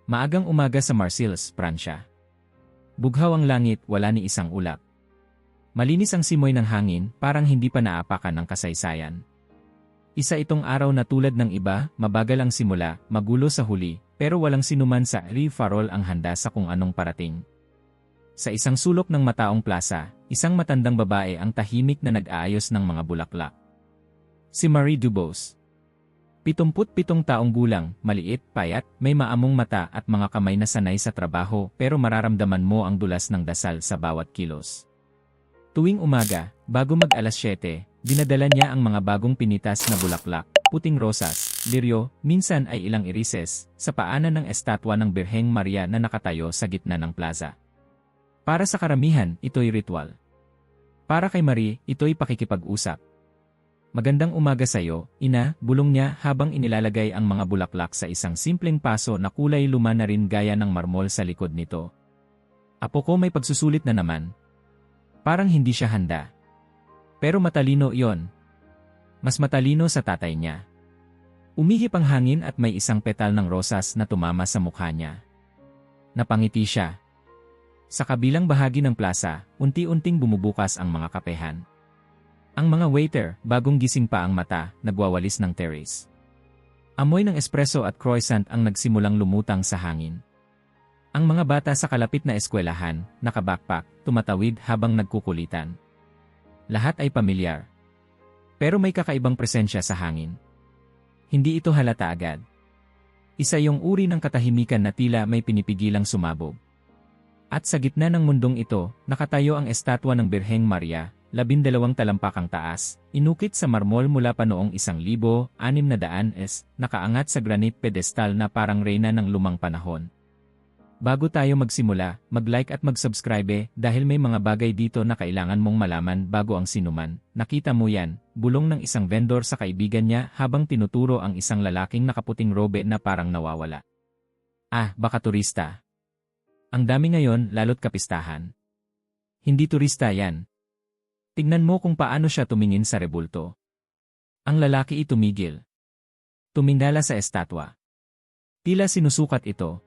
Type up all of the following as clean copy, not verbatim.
Maagang umaga sa Marseilles, Pransya. Bughaw ang langit, wala ni isang ulap. Malinis ang simoy ng hangin, parang hindi pa naapakan ng kasaysayan. Isa itong araw na tulad ng iba, mabagal ang simula, magulo sa huli, pero walang sinuman sa Rue Farol ang handa sa kung anong parating. Sa isang sulok ng mataong plaza, isang matandang babae ang tahimik na nag-aayos ng mga bulaklak. Si Marie Dubos. 77 taong gulang, maliit, payat, may maamong mata at mga kamay na sanay sa trabaho pero mararamdaman mo ang dulas ng dasal sa bawat kilos. Tuwing umaga, bago mag-alas 7, dinadala niya ang mga bagong pinitas na bulaklak, puting rosas, liryo, minsan ay ilang irises, sa paanan ng estatwa ng Birheng Maria na nakatayo sa gitna ng plaza. Para sa karamihan, ito'y ritual. Para kay Marie, ito'y pakikipag-usap. Magandang umaga sa'yo, ina, bulong niya habang inilalagay ang mga bulaklak sa isang simpleng paso na kulay luma na rin gaya ng marmol sa likod nito. Apo ko, may pagsusulit na naman. Parang hindi siya handa. Pero matalino iyon. Mas matalino sa tatay niya. Umihip ang hangin at may isang petal ng rosas na tumama sa mukha niya. Napangiti siya. Sa kabilang bahagi ng plaza, unti-unting bumubukas ang mga kapehan. Ang mga waiter, bagong gising pa ang mata, nagwawalis ng terrace. Amoy ng espresso at croissant ang nagsimulang lumutang sa hangin. Ang mga bata sa kalapit na eskwelahan, nakabackpack, tumatawid habang nagkukulitan. Lahat ay pamilyar. Pero may kakaibang presensya sa hangin. Hindi ito halata agad. Isa yung uri ng katahimikan na tila may pinipigilang sumabog. At sa gitna ng mundong ito, nakatayo ang estatwa ng Birheng Maria, 12 talampakang taas, inukit sa marmol mula pa noong 1600 s, nakaangat sa granite pedestal na parang reyna ng lumang panahon. Bago tayo magsimula, mag-like at mag-subscribe dahil may mga bagay dito na kailangan mong malaman bago ang sinuman. Nakita mo yan, bulong ng isang vendor sa kaibigan niya habang tinuturo ang isang lalaking nakaputing robe na parang nawawala. Ah, baka turista. Ang dami ngayon, lalo't kapistahan. Hindi turista yan. Tignan mo kung paano siya tumingin sa rebulto. Ang lalaki tumigil. Tumindala sa estatwa. Tila sinusukat ito.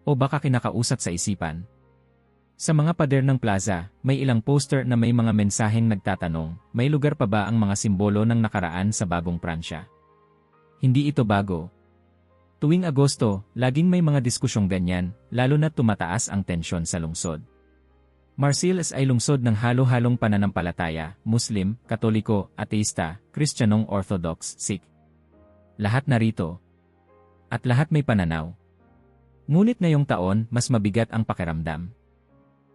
O baka kinakausap sa isipan. Sa mga pader ng plaza, may ilang poster na may mga mensaheng nagtatanong, may lugar pa ba ang mga simbolo ng nakaraan sa bagong Pransya? Hindi ito bago. Tuwing Agosto, laging may mga diskusyong ganyan, lalo na tumataas ang tensyon sa lungsod. Marseilles ay lungsod ng halo-halong pananampalataya, Muslim, Katoliko, Ateista, Kristyanong Orthodox, Sikh. Lahat narito. At lahat may pananaw. Ngunit ngayong taon, mas mabigat ang pakiramdam.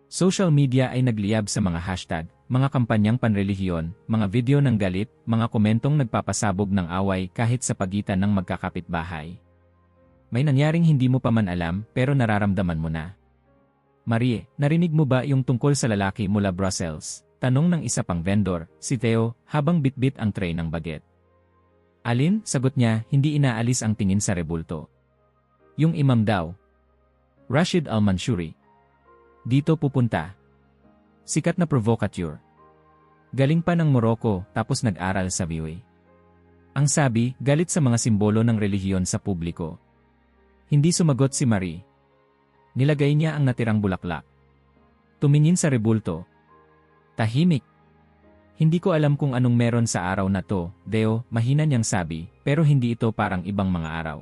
Social media ay nagliyab sa mga hashtag, mga kampanyang panrelihiyon, mga video ng galit, mga komentong nagpapasabog ng away kahit sa pagitan ng magkakapitbahay. May nangyaring hindi mo pa man alam pero nararamdaman mo na. Marie, narinig mo ba yung tungkol sa lalaki mula Brussels? Tanong ng isa pang vendor, si Theo, habang bitbit ang tray ng baget. Alin? Sagot niya, hindi inaalis ang tingin sa rebulto. Yung imam daw. Rashid Al-Manshuri. Dito pupunta. Sikat na provocateur. Galing pa ng Morocco, tapos nag-aral sa VOA. Ang sabi, galit sa mga simbolo ng relihiyon sa publiko. Hindi sumagot si Marie. Nilagay niya ang natirang bulaklak. Tumingin sa rebulto. Tahimik. Hindi ko alam kung anong meron sa araw na to, Deo, mahina niyang sabi, pero hindi ito parang ibang mga araw.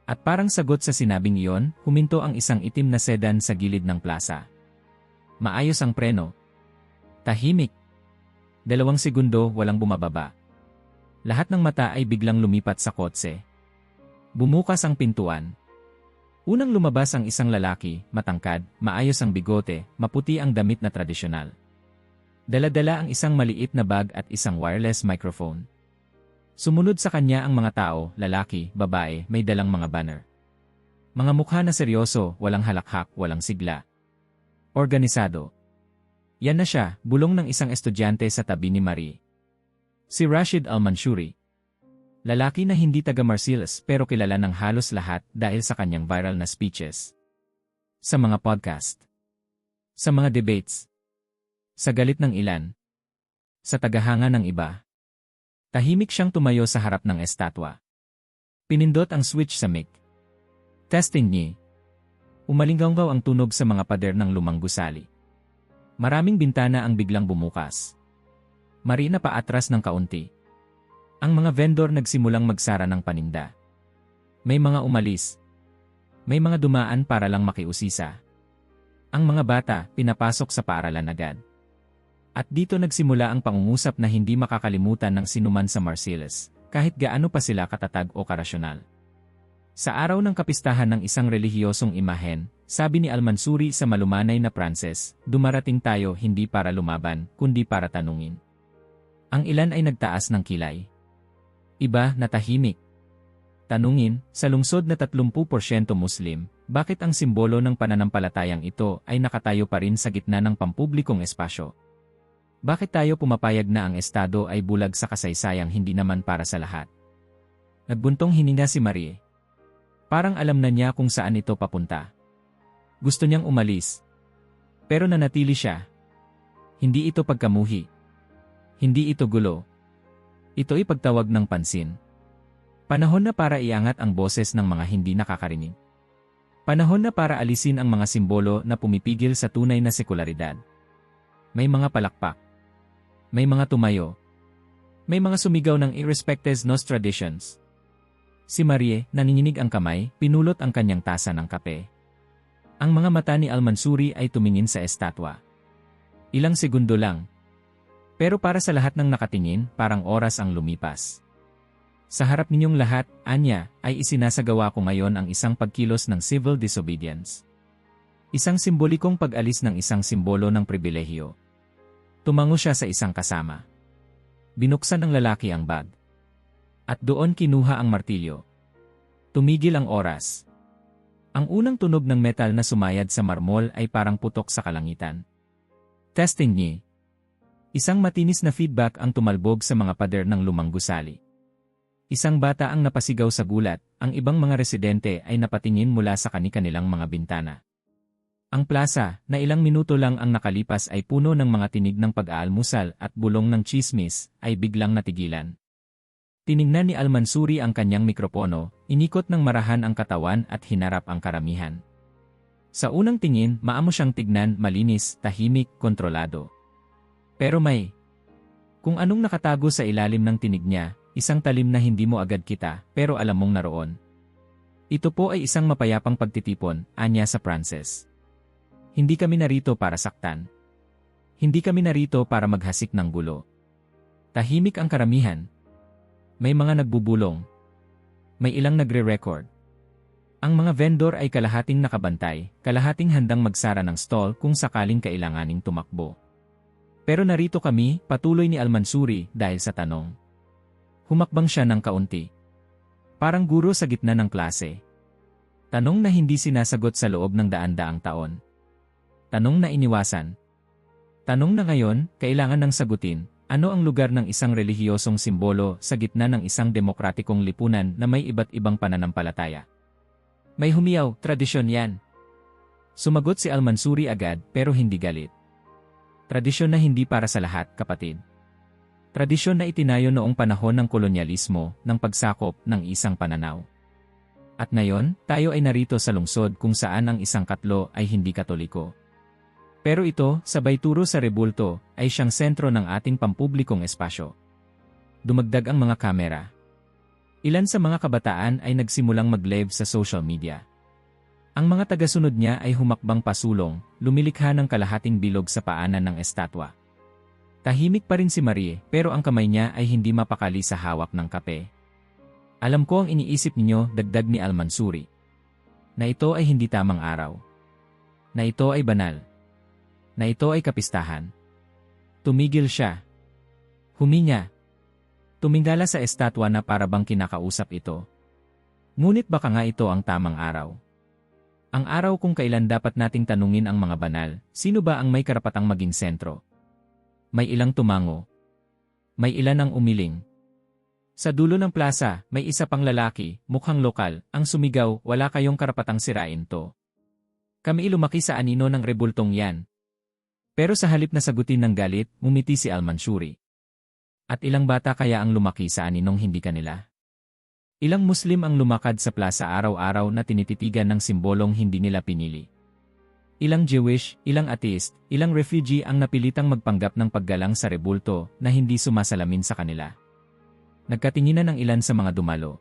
At parang sagot sa sinabing iyon, huminto ang isang itim na sedan sa gilid ng plaza. Maayos ang preno. Tahimik. 2 segundo walang bumababa. Lahat ng mata ay biglang lumipat sa kotse. Bumukas ang pintuan. Unang lumabas ang isang lalaki, matangkad, maayos ang bigote, maputi ang damit na tradisyonal. Dala-dala ang isang maliit na bag at isang wireless microphone. Sumunod sa kanya ang mga tao, lalaki, babae, may dalang mga banner. Mga mukha na seryoso, walang halakhak, walang sigla. Organisado. Yan na siya, bulong ng isang estudyante sa tabi ni Marie. Si Rashid Al-Manshuri. Lalaki na hindi taga Marseilles pero kilala ng halos lahat dahil sa kanyang viral na speeches. Sa mga podcast. Sa mga debates. Sa galit ng ilan. Sa tagahanga ng iba. Tahimik siyang tumayo sa harap ng estatwa. Pinindot ang switch sa mic. Testing niya. Umalinggaw ang tunog sa mga pader ng lumang gusali. Maraming bintana ang biglang bumukas. Marina pa atras ng kaunti. Ang mga vendor nagsimulang magsara ng paninda. May mga umalis. May mga dumaan para lang makiusisa. Ang mga bata, pinapasok sa paaralan agad. At dito nagsimula ang pangungusap na hindi makakalimutan ng sinuman sa Marcellus, kahit gaano pa sila katatag o karasyonal. Sa araw ng kapistahan ng isang relihiyosong imahen, sabi ni Al-Mansuri sa malumanay na Pranses, dumarating tayo hindi para lumaban, kundi para tanungin. Ang ilan ay nagtaas ng kilay. Iba, natahimik. Tanungin, sa lungsod na 30% Muslim, bakit ang simbolo ng pananampalatayang ito ay nakatayo pa rin sa gitna ng pampublikong espasyo? Bakit tayo pumapayag na ang estado ay bulag sa kasaysayang hindi naman para sa lahat? Nagbuntong hininga si Marie. Parang alam na niya kung saan ito papunta. Gusto niyang umalis. Pero nanatili siya. Hindi ito pagkamuhi. Hindi ito gulo. Ito'y pagtawag ng pansin. Panahon na para iangat ang boses ng mga hindi nakakarinig. Panahon na para alisin ang mga simbolo na pumipigil sa tunay na sekularidad. May mga palakpak. May mga tumayo. May mga sumigaw ng irrespected nos traditions. Si Marie, nanginginig ang kamay, pinulot ang kanyang tasa ng kape. Ang mga mata ni Al-Mansuri ay tumingin sa estatwa. Ilang segundo lang. Pero para sa lahat ng nakatingin, parang oras ang lumipas. Sa harap ninyong lahat, Anya, ay isinasagawa ko ngayon ang isang pagkilos ng civil disobedience. Isang simbolikong pag-alis ng isang simbolo ng pribilehiyo. Tumango siya sa isang kasama. Binuksan ng lalaki ang bag. At doon kinuha ang martilyo. Tumigil ang oras. Ang unang tunog ng metal na sumayad sa marmol ay parang putok sa kalangitan. Testing niya. Isang matinis na feedback ang tumalbog sa mga pader ng lumang gusali. Isang bata ang napasigaw sa gulat, ang ibang mga residente ay napatingin mula sa kani-kanilang mga bintana. Ang plaza, na ilang minuto lang ang nakalipas ay puno ng mga tinig ng pag-aalmusal at bulong ng chismis, ay biglang natigilan. Tiningnan ni Al-Mansuri ang kanyang mikropono, inikot ng marahan ang katawan at hinarap ang karamihan. Sa unang tingin, maamo siyang tignan, malinis, tahimik, kontrolado. Pero may kung anong nakatago sa ilalim ng tinig niya, isang talim na hindi mo agad kita, pero alam mong naroon. Ito po ay isang mapayapang pagtitipon, anya sa Pranses. Hindi kami narito para saktan. Hindi kami narito para maghasik ng gulo. Tahimik ang karamihan. May mga nagbubulong. May ilang nagre-record. Ang mga vendor ay kalahating nakabantay, kalahating handang magsara ng stall kung sakaling kailanganing tumakbo. Pero narito kami, patuloy ni Al-Mansuri, dahil sa tanong. Humakbang siya ng kaunti. Parang guro sa gitna ng klase. Tanong na hindi sinasagot sa loob ng daan-daang taon. Tanong na iniwasan. Tanong na ngayon, kailangan nang sagutin, ano ang lugar ng isang relihiyosong simbolo sa gitna ng isang demokratikong lipunan na may iba't ibang pananampalataya? May humiyaw, tradisyon yan. Sumagot si Al-Mansuri agad, pero hindi galit. Tradisyon na hindi para sa lahat, kapatid. Tradisyon na itinayo noong panahon ng kolonyalismo, ng pagsakop ng isang pananaw. At ngayon, tayo ay narito sa lungsod kung saan ang isang katlo ay hindi katoliko. Pero ito, sabay turo sa rebulto, ay siyang sentro ng ating pampublikong espasyo. Dumagdag ang mga kamera. Ilan sa mga kabataan ay nagsimulang mag-live sa social media. Ang mga tagasunod niya ay humakbang pasulong, lumilikha ng kalahating bilog sa paanan ng estatwa. Tahimik pa rin si Marie, pero ang kamay niya ay hindi mapakali sa hawak ng kape. Alam ko ang iniisip ninyo, dagdag ni Al-Mansuri. Na ito ay hindi tamang araw. Na ito ay banal. Na ito ay kapistahan. Tumigil siya. Huminga. Tumingala sa estatwa na para bang kinakausap ito. Ngunit baka nga ito ang tamang araw. Ang araw kung kailan dapat nating tanungin ang mga banal, sino ba ang may karapatang maging sentro? May ilang tumango. May ilan ang umiling. Sa dulo ng plaza, may isa pang lalaki, mukhang lokal, ang sumigaw, wala kayong karapatang sirain to. Kami lumaki sa anino ng rebultong yan. Pero sa halip na sagutin ng galit, ngumiti si Al-Mansuri. At ilang bata kaya ang lumaki sa aninong hindi kanila? Ilang Muslim ang lumakad sa plaza araw-araw na tinititigan ng simbolong hindi nila pinili. Ilang Jewish, ilang atheist, ilang refugee ang napilitang magpanggap ng paggalang sa rebulto na hindi sumasalamin sa kanila. Nagkatinginan ang ilan sa mga dumalo.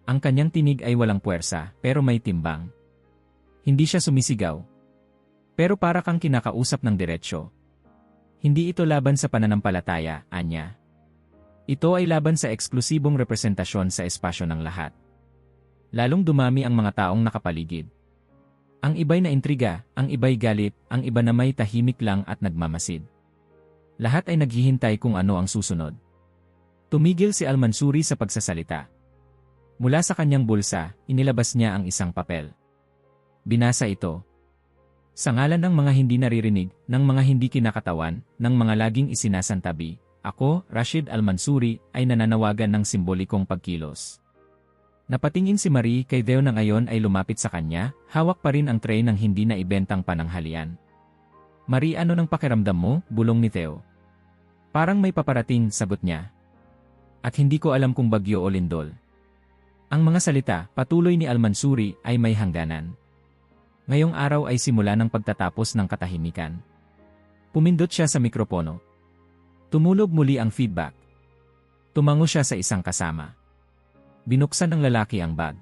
Ang kanyang tinig ay walang puwersa, pero may timbang. Hindi siya sumisigaw. Pero para kang kinakausap ng diretsyo. Hindi ito laban sa pananampalataya, anya. Ito ay laban sa eksklusibong representasyon sa espasyo ng lahat. Lalong dumami ang mga taong nakapaligid. Ang iba'y naintriga, ang iba'y galit, ang iba na may tahimik lang at nagmamasid. Lahat ay naghihintay kung ano ang susunod. Tumigil si Al-Mansuri sa pagsasalita. Mula sa kanyang bulsa, inilabas niya ang isang papel. Binasa ito. Sa ngalan ng mga hindi naririnig, ng mga hindi kinakatawan, ng mga laging isinasantabi, ako, Rashid Al-Mansuri, ay nananawagan ng simbolikong pagkilos. Napatingin si Marie kay Theo na ngayon ay lumapit sa kanya, hawak pa rin ang tray ng hindi na ibentang pananghalian. Marie, ano nang pakiramdam mo? Bulong ni Theo. Parang may paparating, sagot niya. At hindi ko alam kung bagyo o lindol. Ang mga salita, patuloy ni Al-Mansuri, ay may hangganan. Ngayong araw ay simula ng pagtatapos ng katahimikan. Pumindot siya sa mikropono. Tumulog muli ang feedback. Tumango siya sa isang kasama. Binuksan ng lalaki ang bag.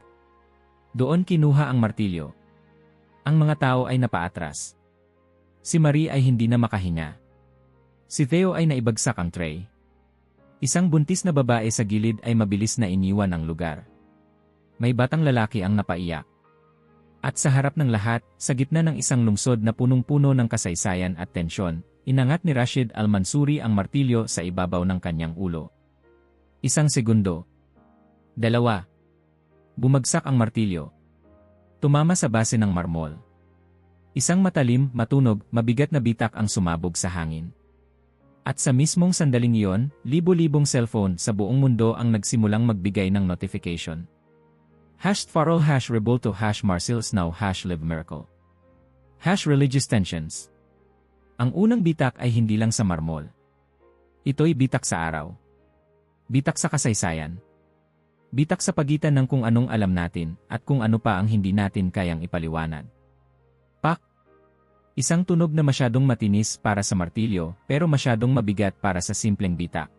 Doon kinuha ang martilyo. Ang mga tao ay napaatras. Si Marie ay hindi na makahinga. Si Theo ay naibagsak ang tray. Isang buntis na babae sa gilid ay mabilis na iniwan ang lugar. May batang lalaki ang napaiyak. At sa harap ng lahat, sa gitna ng isang lungsod na punong-puno ng kasaysayan at tensyon, inangat ni Rashid Al-Mansuri ang martilyo sa ibabaw ng kanyang ulo. Isang segundo. 2. Bumagsak ang martilyo. Tumama sa base ng marmol. Isang matalim, matunog, mabigat na bitak ang sumabog sa hangin. At sa mismong sandaling iyon, libo-libong cellphone sa buong mundo ang nagsimulang magbigay ng notification. #Farol #Rebulto #Marcils Now #Live Miracle #Religious Tensions. Ang unang bitak ay hindi lang sa marmol. Ito'y bitak sa araw. Bitak sa kasaysayan. Bitak sa pagitan ng kung anong alam natin at kung ano pa ang hindi natin kayang ipaliwanag. Pak! Isang tunog na masyadong matinis para sa martilyo pero masyadong mabigat para sa simpleng bitak.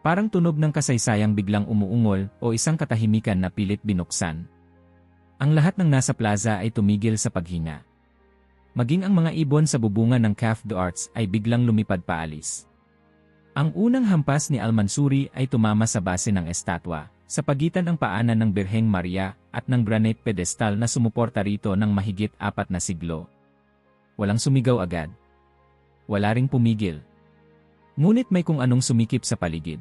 Parang tunog ng kasaysayang biglang umuungol o isang katahimikan na pilit binuksan. Ang lahat ng nasa plaza ay tumigil sa paghinga. Maging ang mga ibon sa bubungan ng Caf d'Arts ay biglang lumipad paalis. Ang unang hampas ni Al-Mansuri ay tumama sa base ng estatwa, sa pagitan ng paanan ng Birheng Maria at ng granite pedestal na sumuporta rito ng mahigit 4 na siglo. Walang sumigaw agad. Wala ring pumigil. Ngunit may kung anong sumikip sa paligid.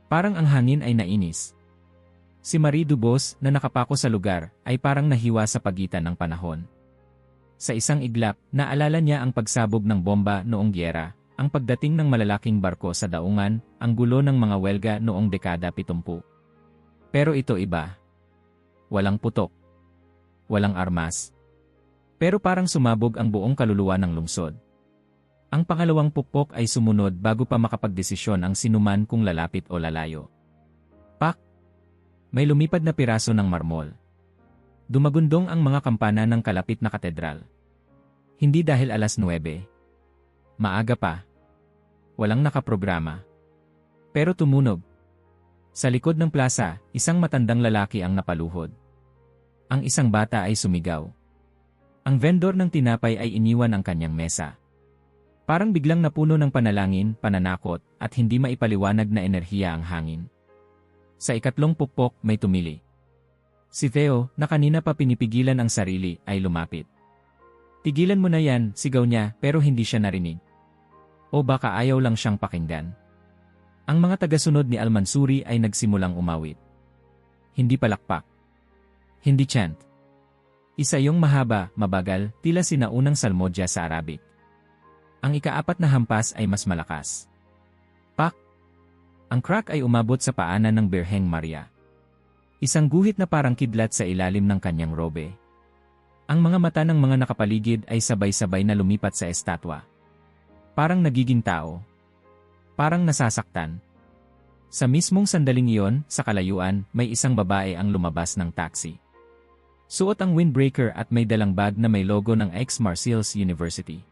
Parang ang hangin ay nainis. Si Marie Dubos na nakapako sa lugar ay parang nahiwa sa pagitan ng panahon. Sa isang iglap, naalala niya ang pagsabog ng bomba noong gyera, ang pagdating ng malalaking barko sa daungan, ang gulo ng mga welga noong dekada 70. Pero ito iba. Walang putok. Walang armas. Pero parang sumabog ang buong kaluluwa ng lungsod. Ang pangalawang pukpok ay sumunod bago pa makapagdesisyon ang sinuman kung lalapit o lalayo. Pak! May lumipad na piraso ng marmol. Dumagundong ang mga kampana ng kalapit na katedral. Hindi dahil 9:00. Maaga pa. Walang nakaprograma. Pero tumunog. Sa likod ng plaza, isang matandang lalaki ang napaluhod. Ang isang bata ay sumigaw. Ang vendor ng tinapay ay iniwan ang kanyang mesa. Parang biglang napuno ng panalangin, pananakot, at hindi maipaliwanag na enerhiya ang hangin. Sa ikatlong pukpok may tumili. Si Theo, na kanina pa pinipigilan ang sarili, ay lumapit. Tigilan mo na yan, sigaw niya, pero hindi siya narinig. O baka ayaw lang siyang pakinggan. Ang mga tagasunod ni Al-Mansuri ay nagsimulang umawit. Hindi palakpak. Hindi chant. Isa yung mahaba, mabagal, tila sinaunang salmodya sa Arabic. Ang ika-4 na hampas ay mas malakas. Pak! Ang crack ay umabot sa paanan ng Birheng Maria. Isang guhit na parang kidlat sa ilalim ng kanyang robe. Ang mga mata ng mga nakapaligid ay sabay-sabay na lumipat sa estatwa. Parang nagiging tao. Parang nasasaktan. Sa mismong sandaling iyon, sa kalayuan, may isang babae ang lumabas ng taxi. Suot ang windbreaker at may dalang bag na may logo ng Aix-Marseilles University.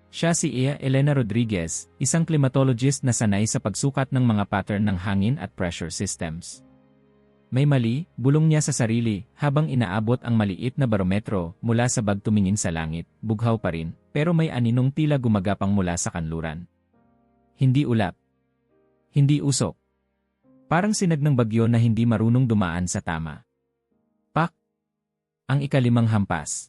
Siya si Elena Rodriguez, isang climatologist na sanay sa pagsukat ng mga pattern ng hangin at pressure systems. May mali, bulong niya sa sarili, habang inaabot ang maliit na barometro mula sa bag tumingin sa langit, bughaw pa rin, pero may aninong tila gumagapang mula sa kanluran. Hindi ulap. Hindi usok. Parang sinag ng bagyo na hindi marunong dumaan sa tama. Pak! Ang ikalimang hampas.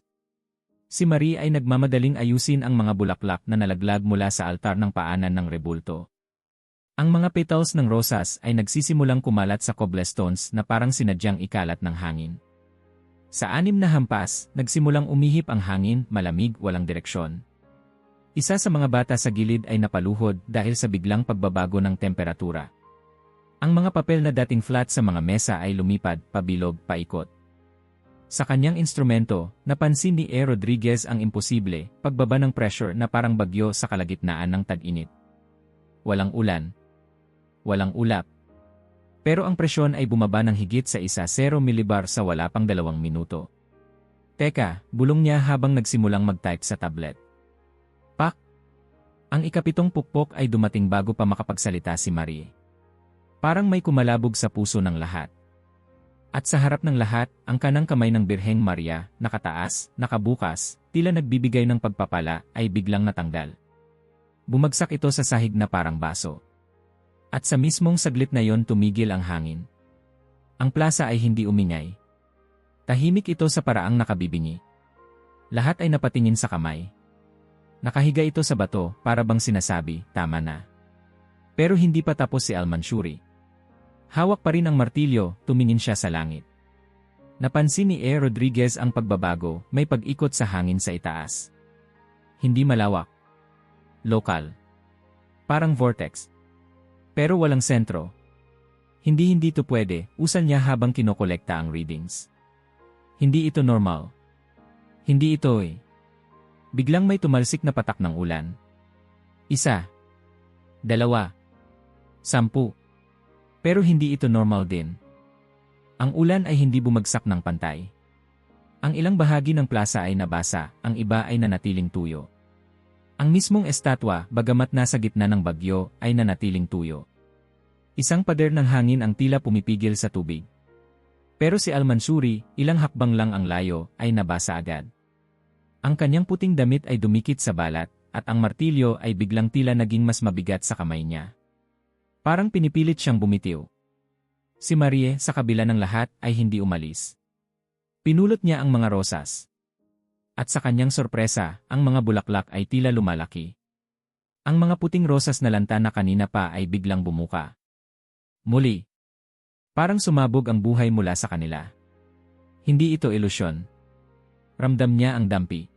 Si Marie ay nagmamadaling ayusin ang mga bulaklak na nalaglag mula sa altar ng paanan ng rebulto. Ang mga petals ng rosas ay nagsisimulang kumalat sa cobblestones na parang sinadyang ikalat ng hangin. Sa 6 na hampas, nagsimulang umihip ang hangin, malamig, walang direksyon. Isa sa mga bata sa gilid ay napaluhod dahil sa biglang pagbabago ng temperatura. Ang mga papel na dating flat sa mga mesa ay lumipad, pabilog, paikot. Sa kanyang instrumento, napansin ni Rodriguez ang imposible, pagbaba ng pressure na parang bagyo sa kalagitnaan ng tag-init. Walang ulan. Walang ulap. Pero ang presyon ay bumaba ng higit sa 1 millibar sa wala pang 2 minuto. Teka, bulong niya habang nagsimulang mag-type sa tablet. Pak! Ang ika-7 pukpok ay dumating bago pa makapagsalita si Marie. Parang may kumalabog sa puso ng lahat. At sa harap ng lahat, ang kanang kamay ng Birheng Maria, nakataas, nakabukas, tila nagbibigay ng pagpapala, ay biglang natanggal. Bumagsak ito sa sahig na parang baso. At sa mismong saglit na yon tumigil ang hangin. Ang plaza ay hindi umingay. Tahimik ito sa paraang nakabibingi. Lahat ay napatingin sa kamay. Nakahiga ito sa bato, para bang sinasabi, tama na. Pero hindi pa tapos si Al-Manshuri. Hawak pa rin ang martilyo, tumingin siya sa langit. Napansin ni Rodriguez ang pagbabago, may pag-ikot sa hangin sa itaas. Hindi malawak. Lokal. Parang vortex. Pero walang sentro. Hindi ito pwede, usal niya habang kinokolekta ang readings. Hindi ito normal. Hindi ito Biglang may tumalsik na patak ng ulan. 1, 2, 10. Pero hindi ito normal din. Ang ulan ay hindi bumagsak ng pantay. Ang ilang bahagi ng plaza ay nabasa, ang iba ay nanatiling tuyo. Ang mismong estatwa, bagamat nasa gitna ng bagyo, ay nanatiling tuyo. Isang pader ng hangin ang tila pumipigil sa tubig. Pero si Al-Manshuri, ilang hakbang lang ang layo, ay nabasa agad. Ang kanyang puting damit ay dumikit sa balat, at ang martilyo ay biglang tila naging mas mabigat sa kamay niya. Parang pinipilit siyang bumitiw. Si Marie, sa kabila ng lahat, ay hindi umalis. Pinulot niya ang mga rosas. At sa kanyang sorpresa, ang mga bulaklak ay tila lumalaki. Ang mga puting rosas na lanta na kanina pa ay biglang bumuka. Muli. Parang sumabog ang buhay mula sa kanila. Hindi ito ilusyon. Ramdam niya ang dampi.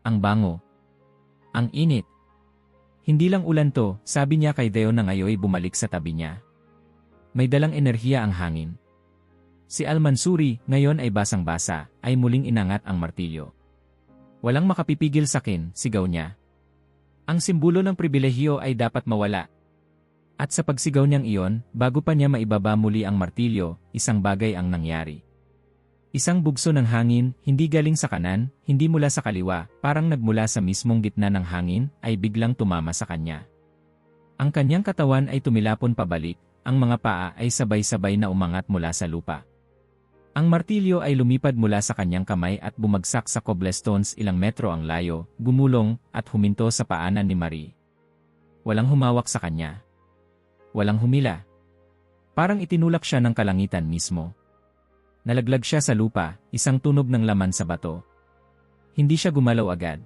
Ang bango. Ang init. Hindi lang ulan to, sabi niya kay Deo na ngayoy bumalik sa tabi niya. May dalang enerhiya ang hangin. Si Al-Manshuri, ngayon ay basang-basa, ay muling inangat ang martilyo. Walang makapipigil sakin, sigaw niya. Ang simbolo ng pribilehiyo ay dapat mawala. At sa pagsigaw niyang iyon, bago pa niya maibaba muli ang martilyo, isang bagay ang nangyari. Isang bugso ng hangin, hindi galing sa kanan, hindi mula sa kaliwa, parang nagmula sa mismong gitna ng hangin, ay biglang tumama sa kanya. Ang kanyang katawan ay tumilapon pabalik, ang mga paa ay sabay-sabay na umangat mula sa lupa. Ang martilyo ay lumipad mula sa kanyang kamay at bumagsak sa cobblestones ilang metro ang layo, gumulong, at huminto sa paanan ni Marie. Walang humawak sa kanya. Walang humila. Parang itinulak siya ng kalangitan mismo. Nalaglag siya sa lupa, isang tunog ng laman sa bato. Hindi siya gumalaw agad.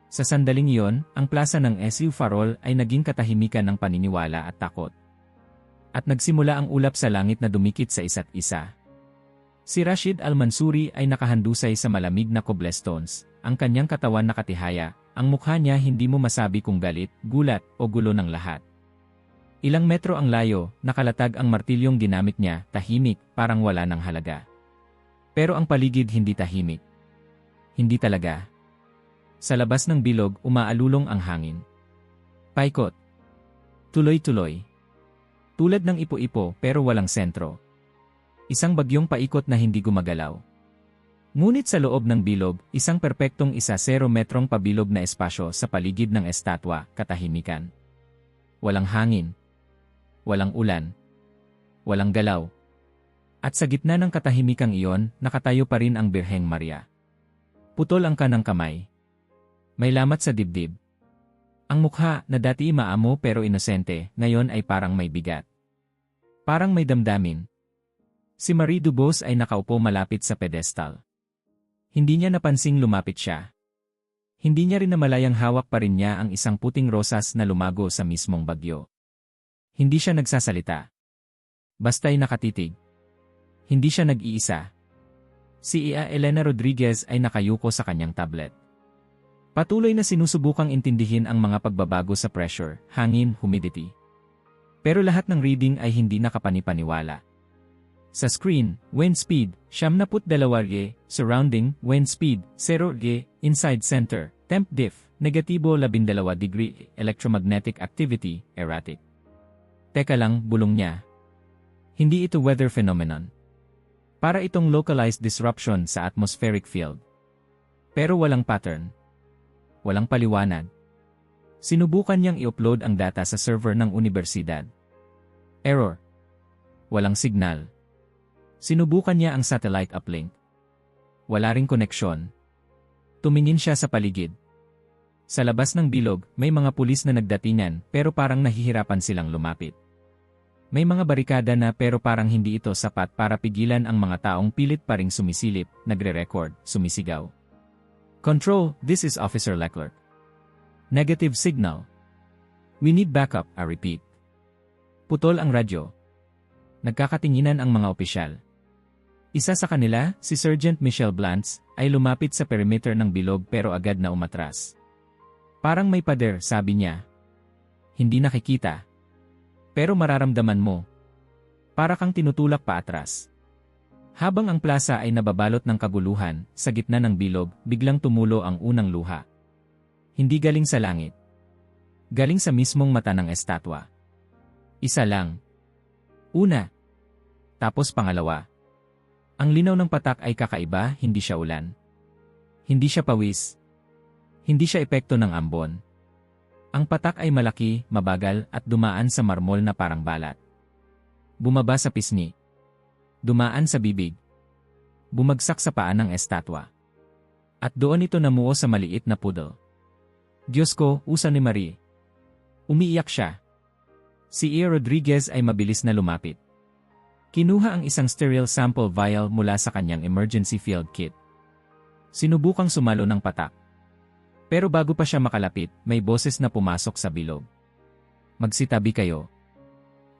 Sa sandaling iyon, ang plaza ng SU Farol ay naging katahimikan ng paniniwala at takot. At nagsimula ang ulap sa langit na dumikit sa isa't isa. Si Rashid Al-Manshuri ay nakahandusay sa malamig na cobblestones, ang kanyang katawan nakatihaya, ang mukha niya hindi mo masabi kung galit, gulat, o gulo ng lahat. Ilang metro ang layo, nakalatag ang martilyong ginamit niya, tahimik, parang wala ng halaga. Pero ang paligid hindi tahimik. Hindi talaga. Sa labas ng bilog, umaalulong ang hangin. Paikot. Tuloy-tuloy. Tulad ng ipo-ipo pero walang sentro. Isang bagyong paikot na hindi gumagalaw. Ngunit sa loob ng bilog, isang perpektong 1-0 metrong pabilog na espasyo sa paligid ng estatwa, katahimikan. Walang hangin. Walang ulan. Walang galaw. At sa gitna ng katahimikang iyon, nakatayo pa rin ang Birheng Maria. Putol ang kanang kamay. May lamat sa dibdib. Ang mukha na dati maamo pero inosente, ngayon ay parang may bigat. Parang may damdamin. Si Marie Dubos ay nakaupo malapit sa pedestal. Hindi niya napansing lumapit siya. Hindi niya rin namalayang hawak pa rin niya ang isang puting rosas na lumago sa mismong bagyo. Hindi siya nagsasalita. Basta'y nakatitig. Hindi siya nag-iisa. Si Ia Elena Rodriguez ay nakayuko sa kanyang tablet. Patuloy na sinusubukang intindihin ang mga pagbabago sa pressure, hangin, humidity. Pero lahat ng reading ay hindi nakapanipaniwala. Sa screen, wind speed, 72 G, surrounding, wind speed, 0 G, inside center, temp diff, negatibo 12 degree, electromagnetic activity, erratic. Teka lang, bulong niya. Hindi ito weather phenomenon. Para itong localized disruption sa atmospheric field. Pero walang pattern. Walang paliwanag. Sinubukan niyang i-upload ang data sa server ng universidad. Error. Walang signal. Sinubukan niya ang satellite uplink. Wala ring koneksyon. Tumingin siya sa paligid. Sa labas ng bilog, may mga pulis na nagdatingan pero parang nahihirapan silang lumapit. May mga barikada na pero parang hindi ito sapat para pigilan ang mga taong pilit pa ring sumisilip, nagre-record, sumisigaw. Control, this is Officer Leclerc. Negative signal. We need backup, I repeat. Putol ang radyo. Nagkakatinginan ang mga opisyal. Isa sa kanila, si Sergeant Michelle Blantz, ay lumapit sa perimeter ng bilog pero agad na umatras. Parang may pader, sabi niya. Hindi nakikita. Pero mararamdaman mo. Para kang tinutulak pa atras. Habang ang plaza ay nababalot ng kaguluhan, sa gitna ng bilog, biglang tumulo ang unang luha. Hindi galing sa langit. Galing sa mismong mata ng estatwa. Isa lang. Una. Tapos pangalawa. Ang linaw ng patak ay kakaiba, hindi siya ulan. Hindi siya pawis. Hindi siya epekto ng ambon. Ang patak ay malaki, mabagal at dumaan sa marmol na parang balat. Bumaba sa pisngi. Dumaan sa bibig. Bumagsak sa paa ng estatwa. At doon ito namuo sa maliit na poodle. Diyos ko, usa ni Marie. Umiiyak siya. Si Ia Rodriguez ay mabilis na lumapit. Kinuha ang isang sterile sample vial mula sa kanyang emergency field kit. Sinubukang sumalo ng patak. Pero bago pa siya makalapit, may boses na pumasok sa bilog. Magsitabi kayo.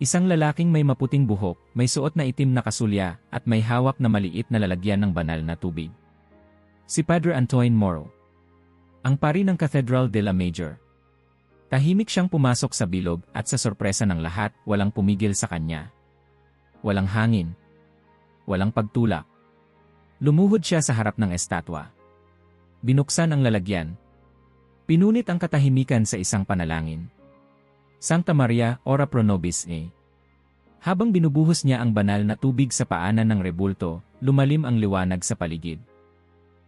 Isang lalaking may maputing buhok, may suot na itim na kasulya, at may hawak na maliit na lalagyan ng banal na tubig. Si Padre Antoine Moro. Ang pari ng Cathedral de la Major. Tahimik siyang pumasok sa bilog at sa sorpresa ng lahat, walang pumigil sa kanya. Walang hangin. Walang pagtulak. Lumuhod siya sa harap ng estatwa. Binuksan ang lalagyan. Pinunit ang katahimikan sa isang panalangin. Sancta Maria, ora pro nobis e. Habang binubuhos niya ang banal na tubig sa paanan ng rebulto, lumalim ang liwanag sa paligid.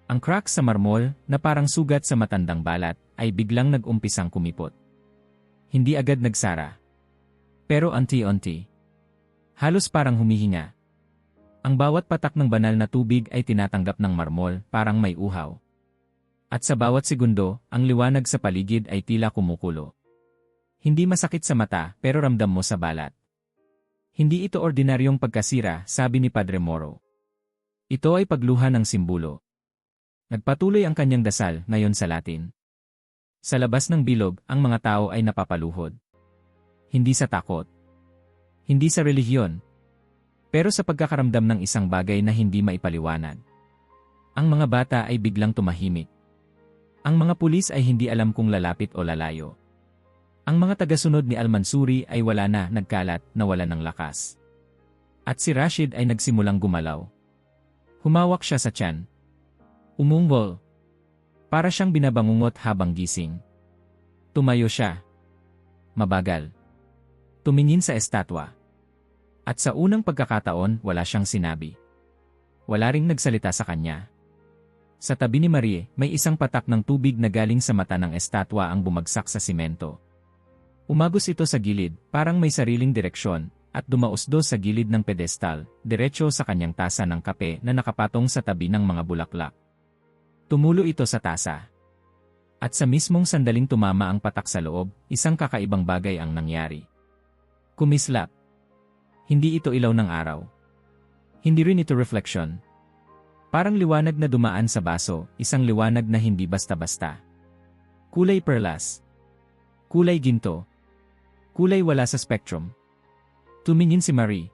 Ang crack sa marmol, na parang sugat sa matandang balat, ay biglang nag-umpisang kumipot. Hindi agad nagsara. Pero unti-unti. Halos parang humihinga. Ang bawat patak ng banal na tubig ay tinatanggap ng marmol, parang may uhaw. At sa bawat segundo, ang liwanag sa paligid ay tila kumukulo. Hindi masakit sa mata, pero ramdam mo sa balat. Hindi ito ordinaryong pagkasira, sabi ni Padre Moro. Ito ay pagluha ng simbolo. Nagpatuloy ang kanyang dasal, ngayon sa Latin. Sa labas ng bilog, ang mga tao ay napapaluhod. Hindi sa takot. Hindi sa relihiyon. Pero sa pagkakaramdam ng isang bagay na hindi maipaliwanag. Ang mga bata ay biglang tumahimik. Ang mga pulis ay hindi alam kung lalapit o lalayo. Ang mga tagasunod ni Al-Mansuri ay wala na, nagkalat, nawala ng lakas. At si Rashid ay nagsimulang gumalaw. Humawak siya sa tiyan. Umunggol. Para siyang binabangungot habang gising. Tumayo siya. Mabagal. Tumingin sa estatwa. At sa unang pagkakataon, wala siyang sinabi. Wala ring nagsalita sa kanya. Sa tabi ni Marie, may isang patak ng tubig na galing sa mata ng estatwa ang bumagsak sa simento. Umagos ito sa gilid, parang may sariling direksyon, at dumausdos sa gilid ng pedestal, diretso sa kanyang tasa ng kape na nakapatong sa tabi ng mga bulaklak. Tumulo ito sa tasa. At sa mismong sandaling tumama ang patak sa loob, isang kakaibang bagay ang nangyari. Kumislap. Hindi ito ilaw ng araw. Hindi rin ito reflection. Parang liwanag na dumaan sa baso, isang liwanag na hindi basta-basta. Kulay perlas. Kulay ginto. Kulay wala sa spectrum. Tumingin si Marie.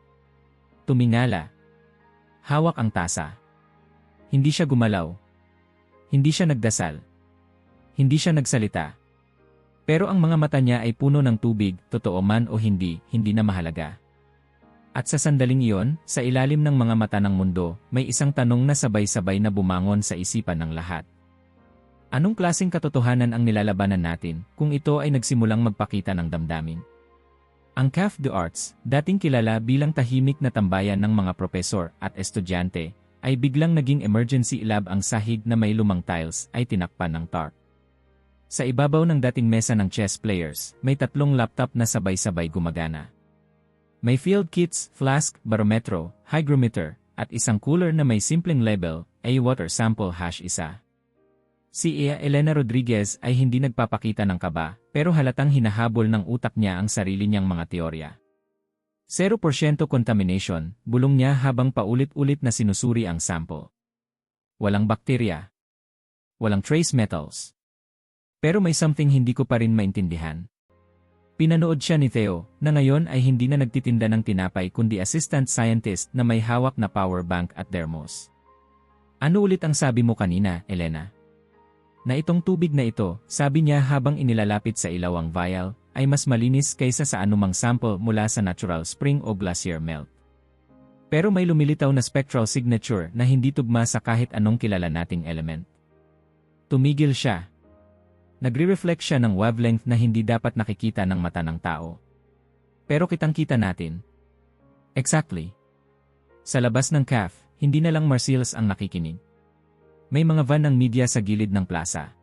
Tumingala. Hawak ang tasa. Hindi siya gumalaw. Hindi siya nagdasal. Hindi siya nagsalita. Pero ang mga mata niya ay puno ng tubig, totoo man o hindi, hindi na mahalaga. At sa sandaling iyon, sa ilalim ng mga mata ng mundo, may isang tanong na sabay-sabay na bumangon sa isipan ng lahat. Anong klaseng katotohanan ang nilalabanan natin kung ito ay nagsimulang magpakita ng damdamin? Ang Café des Arts, dating kilala bilang tahimik na tambayan ng mga propesor at estudyante, ay biglang naging emergency lab. Ang sahig na may lumang tiles ay tinakpan ng tarp. Sa ibabaw ng dating mesa ng chess players, may 3 laptop na sabay-sabay gumagana. May field kits, flask, barometro, hygrometer, at isang cooler na may simpleng label, ay water sample #1. Si Elena Rodriguez ay hindi nagpapakita ng kaba, pero halatang hinahabol ng utak niya ang sarili niyang mga teorya. 0% contamination, bulong niya habang paulit-ulit na sinusuri ang sample. Walang bakterya. Walang trace metals. Pero may something hindi ko pa rin maintindihan. Pinanood siya ni Theo, na ngayon ay hindi na nagtitinda ng tinapay kundi assistant scientist na may hawak na power bank at thermos. Ano ulit ang sabi mo kanina, Elena? Na itong tubig na ito, sabi niya habang inilalapit sa ilaw ang vial, ay mas malinis kaysa sa anumang sample mula sa natural spring o glacier melt. Pero may lumilitaw na spectral signature na hindi tugma sa kahit anong kilala nating element. Tumigil siya. Nagre-reflect siya ng wavelength na hindi dapat nakikita ng mata ng tao. Pero kitang-kita natin. Exactly. Sa labas ng CAF, hindi na lang Marcellus ang nakikinig. May mga van ng media sa gilid ng plaza.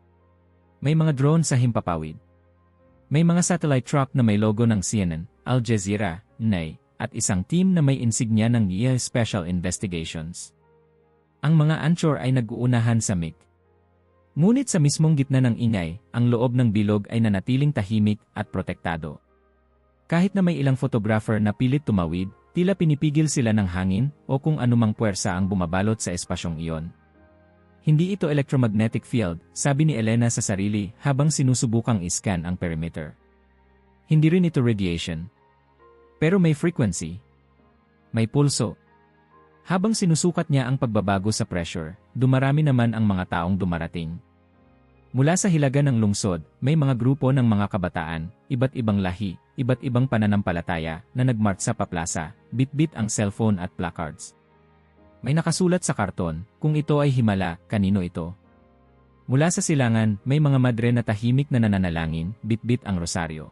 May mga drone sa himpapawid. May mga satellite truck na may logo ng CNN, Al Jazeera, NAI, at isang team na may insignia ng NIA Special Investigations. Ang mga anchor ay nag-uunahan sa mic. Ngunit sa mismong gitna ng ingay, ang loob ng bilog ay nanatiling tahimik at protektado. Kahit na may ilang photographer na pilit tumawid, tila pinipigil sila ng hangin o kung anumang puwersa ang bumabalot sa espasyong iyon. Hindi ito electromagnetic field, sabi ni Elena sa sarili habang sinusubukang iscan ang perimeter. Hindi rin ito radiation. Pero may frequency. May pulso. Habang sinusukat niya ang pagbabago sa pressure, dumarami naman ang mga taong dumarating. Mula sa hilaga ng lungsod, may mga grupo ng mga kabataan, iba't ibang lahi, iba't ibang pananampalataya na nagmarch sa paplaza, bit-bit ang cellphone at placards. May nakasulat sa karton, kung ito ay himala, kanino ito? Mula sa silangan, may mga madre na tahimik na nananalangin, bit-bit ang rosaryo.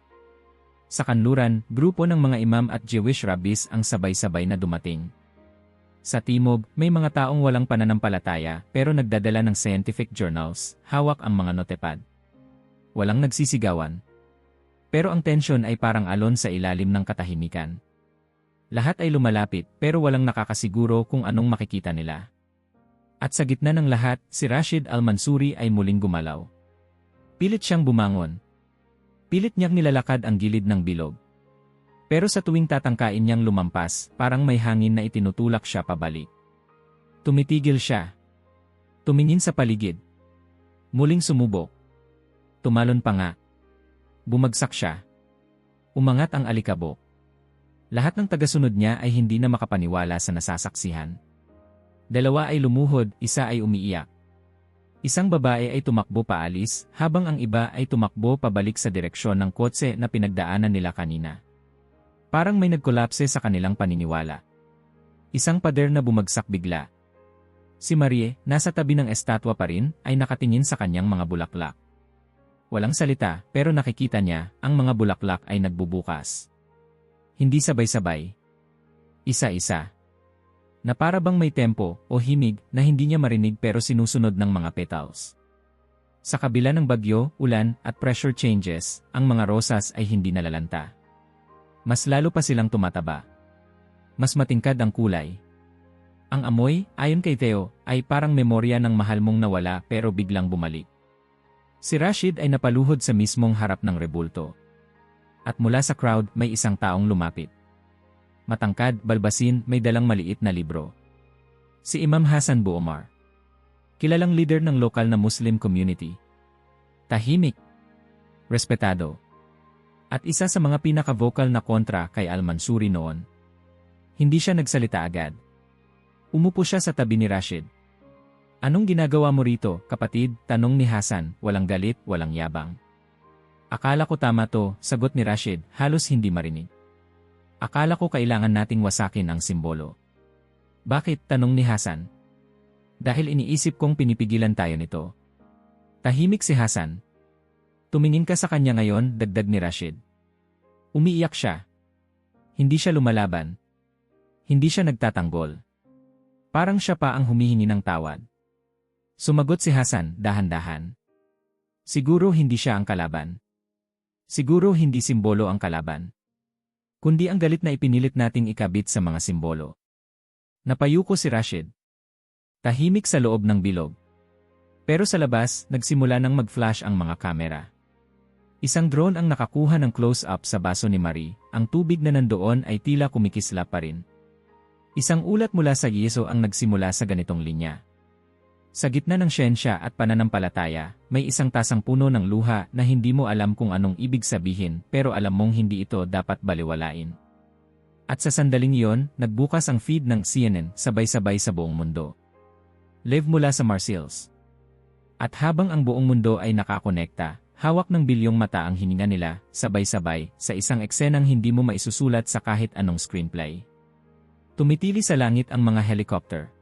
Sa kanluran, grupo ng mga imam at Jewish rabbis ang sabay-sabay na dumating. Sa timog, may mga taong walang pananampalataya pero nagdadala ng scientific journals, hawak ang mga notepad. Walang nagsisigawan. Pero ang tensyon ay parang alon sa ilalim ng katahimikan. Lahat ay lumalapit pero walang nakakasiguro kung anong makikita nila. At sa gitna ng lahat, si Rashid Al-Mansuri ay muling gumalaw. Pilit siyang bumangon. Pilit niyang nilalakad ang gilid ng bilog. Pero sa tuwing tatangkain niyang lumampas, parang may hangin na itinutulak siya pabalik. Tumitigil siya. Tumingin sa paligid. Muling sumubok. Tumalon pa nga. Bumagsak siya. Umangat ang alikabok. Lahat ng tagasunod niya ay hindi na makapaniwala sa nasasaksihan. 2 ay lumuhod, 1 ay umiiyak. Isang babae ay tumakbo paalis, habang ang iba ay tumakbo pabalik sa direksyon ng kotse na pinagdaanan nila kanina. Parang may nagkolapse sa kanilang paniniwala. Isang pader na bumagsak bigla. Si Marie, nasa tabi ng estatwa pa rin, ay nakatingin sa kanyang mga bulaklak. Walang salita, pero nakikita niya, ang mga bulaklak ay nagbubukas. Hindi sabay-sabay. Isa-isa. Na para bang may tempo o himig na hindi niya marinig pero sinusunod ng mga petals. Sa kabila ng bagyo, ulan at pressure changes, ang mga rosas ay hindi nalalanta. Mas lalo pa silang tumataba. Mas matingkad ang kulay. Ang amoy, ayon kay Theo, ay parang memorya ng mahal mong nawala pero biglang bumalik. Si Rashid ay napaluhod sa mismong harap ng rebulto. At mula sa crowd may isang taong lumapit. Matangkad, balbasin, may dalang maliit na libro. Si Imam Hassan Buomar. Kilalang leader ng lokal na Muslim community. Tahimik. Respetado. At isa sa mga pinaka-vocal na kontra kay Al-Mansuri noon. Hindi siya nagsalita agad. Umupo siya sa tabi ni Rashid. Anong ginagawa mo rito, kapatid? Tanong ni Hassan, walang galit, walang yabang. Akala ko tama to, sagot ni Rashid, halos hindi marinig. Akala ko kailangan nating wasakin ang simbolo. Bakit? Tanong ni Hassan. Dahil iniisip kong pinipigilan tayo nito. Tahimik si Hassan. Tumingin ka sa kanya ngayon, dagdag ni Rashid. Umiiyak siya. Hindi siya lumalaban. Hindi siya nagtatanggol. Parang siya pa ang humihingi ng tawad. Sumagot si Hassan, dahan-dahan. Siguro hindi siya ang kalaban. Siguro hindi simbolo ang kalaban. Kundi ang galit na ipinilit nating ikabit sa mga simbolo. Napayuko si Rashid. Tahimik sa loob ng bilog. Pero sa labas, nagsimula nang mag-flash ang mga kamera. Isang drone ang nakakuha ng close-up sa baso ni Marie, ang tubig na nandoon ay tila kumikislap pa rin. Isang ulat mula sa yeso ang nagsimula sa ganitong linya. Sa gitna ng siyensya at pananampalataya, may isang tasang puno ng luha na hindi mo alam kung anong ibig sabihin pero alam mong hindi ito dapat baliwalain. At sa sandaling iyon, nagbukas ang feed ng CNN sabay-sabay sa buong mundo. Live mula sa Marseilles. At habang ang buong mundo ay nakakonekta, hawak ng bilyong mata ang hininga nila, sabay-sabay, sa isang eksenang hindi mo maisusulat sa kahit anong screenplay. Tumitili sa langit ang mga helicopter.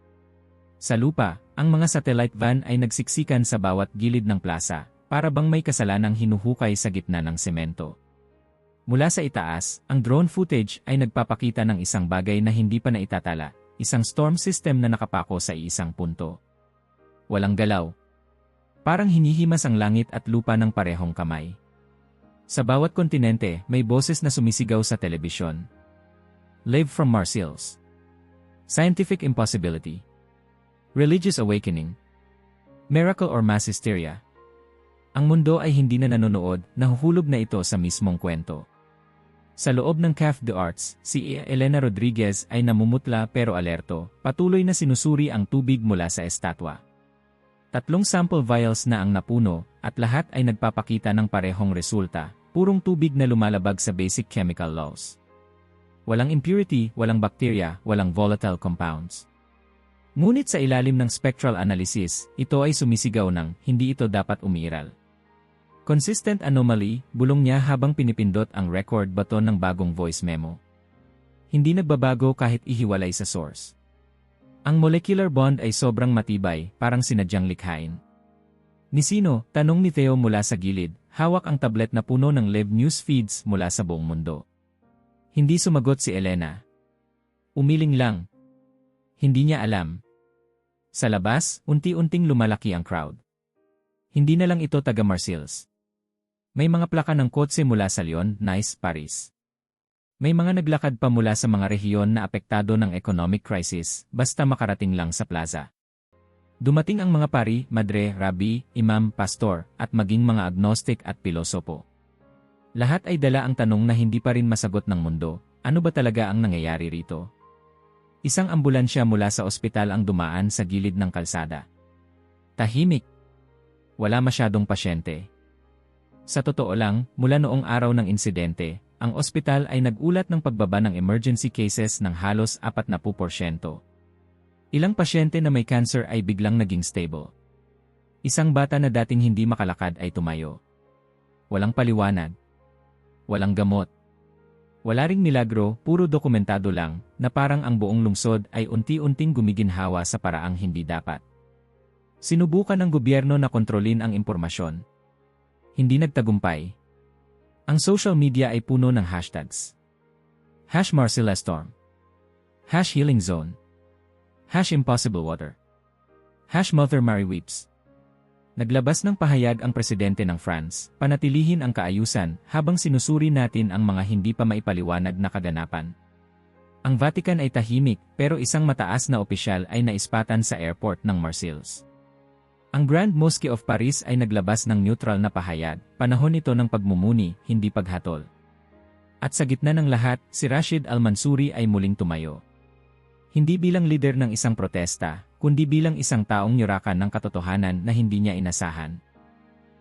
Sa lupa, ang mga satellite van ay nagsiksikan sa bawat gilid ng plaza, para bang may kasalanang hinuhukay sa gitna ng semento. Mula sa itaas, ang drone footage ay nagpapakita ng isang bagay na hindi pa naitatala, isang storm system na nakapako sa isang punto. Walang galaw. Parang hinihimas ang langit at lupa ng parehong kamay. Sa bawat kontinente, may boses na sumisigaw sa telebisyon. Live from Marseilles. Scientific impossibility. Religious awakening. Miracle or mass hysteria. Ang mundo ay hindi na nanonood, nahuhulog na ito sa mismong kwento. Sa loob ng Café de Arts, si Elena Rodriguez ay namumutla pero alerto, patuloy na sinusuri ang tubig mula sa estatwa. 3 sample vials na ang napuno, at lahat ay nagpapakita ng parehong resulta, purong tubig na lumalabag sa basic chemical laws. Walang impurity, walang bacteria, walang volatile compounds. Ngunit sa ilalim ng spectral analysis, ito ay sumisigaw ng, hindi ito dapat umiiral. Consistent anomaly, bulong niya habang pinipindot ang record button ng bagong voice memo. Hindi nagbabago kahit ihiwalay sa source. Ang molecular bond ay sobrang matibay, parang sinadyang likhain. Ni sino? Tanong ni Theo mula sa gilid, hawak ang tablet na puno ng live news feeds mula sa buong mundo. Hindi sumagot si Elena. Umiling lang. Hindi niya alam. Sa labas, unti-unting lumalaki ang crowd. Hindi na lang ito taga Marseilles. May mga plaka ng kotse mula sa Lyon, Nice, Paris. May mga naglakad pa mula sa mga rehiyon na apektado ng economic crisis, basta makarating lang sa plaza. Dumating ang mga pari, madre, rabbi, imam, pastor, at maging mga agnostic at pilosopo. Lahat ay dala ang tanong na hindi pa rin masagot ng mundo, ano ba talaga ang nangyayari rito? Isang ambulansya mula sa ospital ang dumaan sa gilid ng kalsada. Tahimik. Wala masyadong pasyente. Sa totoo lang, mula noong araw ng insidente, ang ospital ay nag-ulat ng pagbaba ng emergency cases ng halos 40%. Ilang pasyente na may cancer ay biglang naging stable. Isang bata na dating hindi makalakad ay tumayo. Walang paliwanag. Walang gamot. Wala ring milagro, puro dokumentado lang, na parang ang buong lungsod ay unti-unting gumiginhawa sa paraang hindi dapat. Sinubukan ng gobyerno na kontrolin ang impormasyon. Hindi nagtagumpay. Ang social media ay puno ng hashtags. #Marcellus Storm. #Healing Zone. #Impossible Water. #Mother Mary Weeps. Naglabas ng pahayag ang presidente ng France, panatilihin ang kaayusan habang sinusuri natin ang mga hindi pa maipaliwanag na kaganapan. Ang Vatican ay tahimik pero isang mataas na opisyal ay naispatan sa airport ng Marseilles. Ang Grand Mosque of Paris ay naglabas ng neutral na pahayag, panahon ito ng pagmumuni, hindi paghatol. At sa gitna ng lahat, si Rashid Al-Mansuri ay muling tumayo. Hindi bilang lider ng isang protesta, kundi bilang isang taong nyurakan ng katotohanan na hindi niya inasahan.